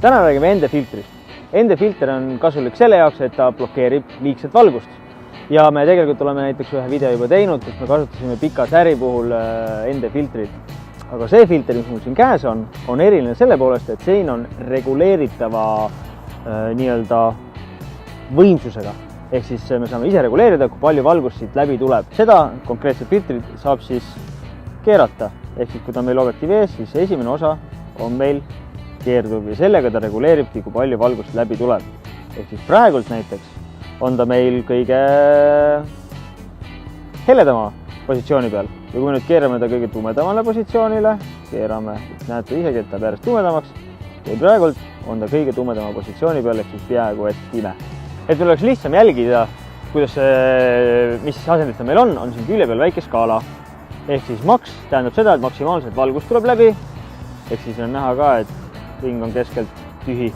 Täna räägime endefiltrist. Endefilter on kasulik selle jaoks, et ta blokeerib liigset valgust. Ja me tegelikult oleme näiteks ühe video juba teinud, kus me kasutasime pika säri puhul endefiltrit. Aga see filter, mis mul siin käes on eriline selle poolest, et siin on reguleeritava võimsusega. Ehk siis me saame ise reguleerida, kui palju valgust siit läbi tuleb. Seda konkreetset filtrit saab siis keerata. Ehk siis, kui ta on meil objektiivi ees, siis esimene osa on meil keerduv ja sellega ta reguleeribki, kui palju valgust läbi tuleb. Ehk siis praegult näiteks on ta meil kõige heledama positsiooni peal. Ja kui me nüüd keerame ta kõige tumedamale positsioonile, keerame, näete isegi, et ta järjest tumedamaks. Ja praegult on ta kõige tumedama positsiooni peal, ehk siis peaaegu et pime. Et meil oleks lihtsam jälgida, mis asendit meil on siin külje peal väike skaala. Ehk siis maks tähendab seda, et maksimaalselt valgust tuleb läbi. Ehk siis on näha ka, et ring on keskelt tühi.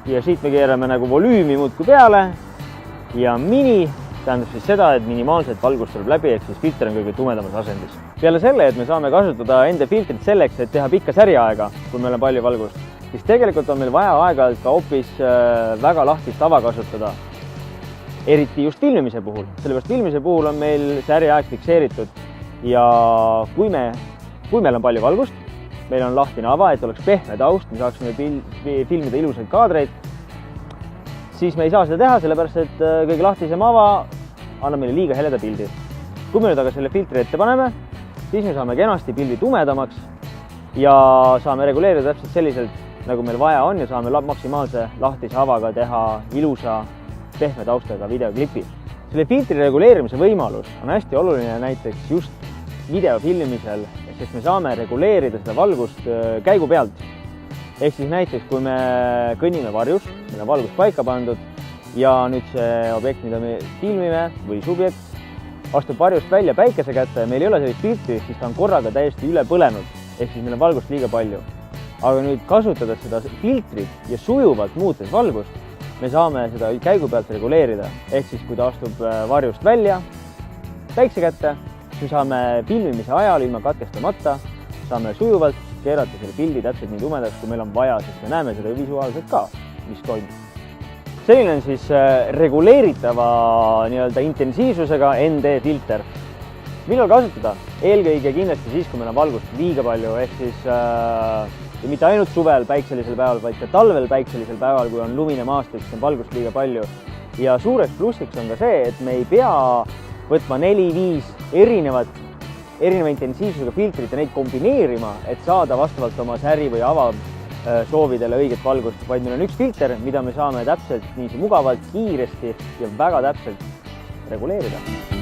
Ja siit me keerame nagu volüümi muudkui peale. Ja mini tähendab siis seda, et minimaalselt valgust tuleb läbi, ehk siis filter on kõige tumedamas asendis. Peale selle, et me saame kasutada endefiltrit selleks, et teha pikka säriaega, kui meil on palju valgust, siis tegelikult on meil vaja aeg-ajalt ka hoopis väga lahtist ava kasutada. Eriti just filmimise puhul. Sellepärast filmimise puhul on meil säriaeg fikseeritud. Ja kui meil on palju valgust, meil on lahtine ava, et oleks pehme taust, me saaksime filmida ilusaid kaadreid, siis me ei saa seda teha, sellepärast et kõige lahtisem ava annab meile liiga heleda pildi. Kui me nüüd aga selle filtri ette paneme, siis me saame kenasti pildi tumedamaks ja saame reguleerida täpselt selliselt, nagu meil vaja on ja saame maksimaalse lahtise avaga teha ilusa pehme taustaga videoklipi. Selle filtri reguleerimise võimalus on hästi oluline näiteks just video filmimisel, sest me saame reguleerida seda valgust käigu pealt. Ehk siis näiteks, kui me kõnnime varjus, meil on valgus paika pandud ja nüüd see objekt, mida me filmime või subjekt, astub varjust välja päikese kätte ja meil ei ole sellist filtri, siis ta on korraga täiesti üle põlenud, ehk siis meil on valgust liiga palju. Aga nüüd kasutades seda filtrit ja sujuvalt muutes valgust, me saame seda käigu pealt reguleerida. Ehk siis, kui ta astub varjust välja päikse kätte, siis saame filmimise ajal ilma katkestamata, saame sujuvalt keerata selle pildi täpselt nii tumedaks, kui meil on vaja, sest me näeme seda visuaalselt ka, mis toimub. Selline on siis reguleeritava intensiivsusega ND-filter. Millal kasutada? Eelkõige kindlasti siis, kui meil on valgust liiga palju, ehk siis ja mitte ainult suvel päikselisel päeval, vaid ka talvel päikselisel päeval, kui on lumine maastik, siis on valgust liiga palju. Ja suureks plussiks on ka see, et me ei pea võtma 4-5 erineva intensiivsusega filtrit ja neid kombineerima, et saada vastavalt oma säri või ava soovidele õiget valgust, vaid meil on üks filter, mida me saame täpselt nii mugavalt, kiiresti ja väga täpselt reguleerida.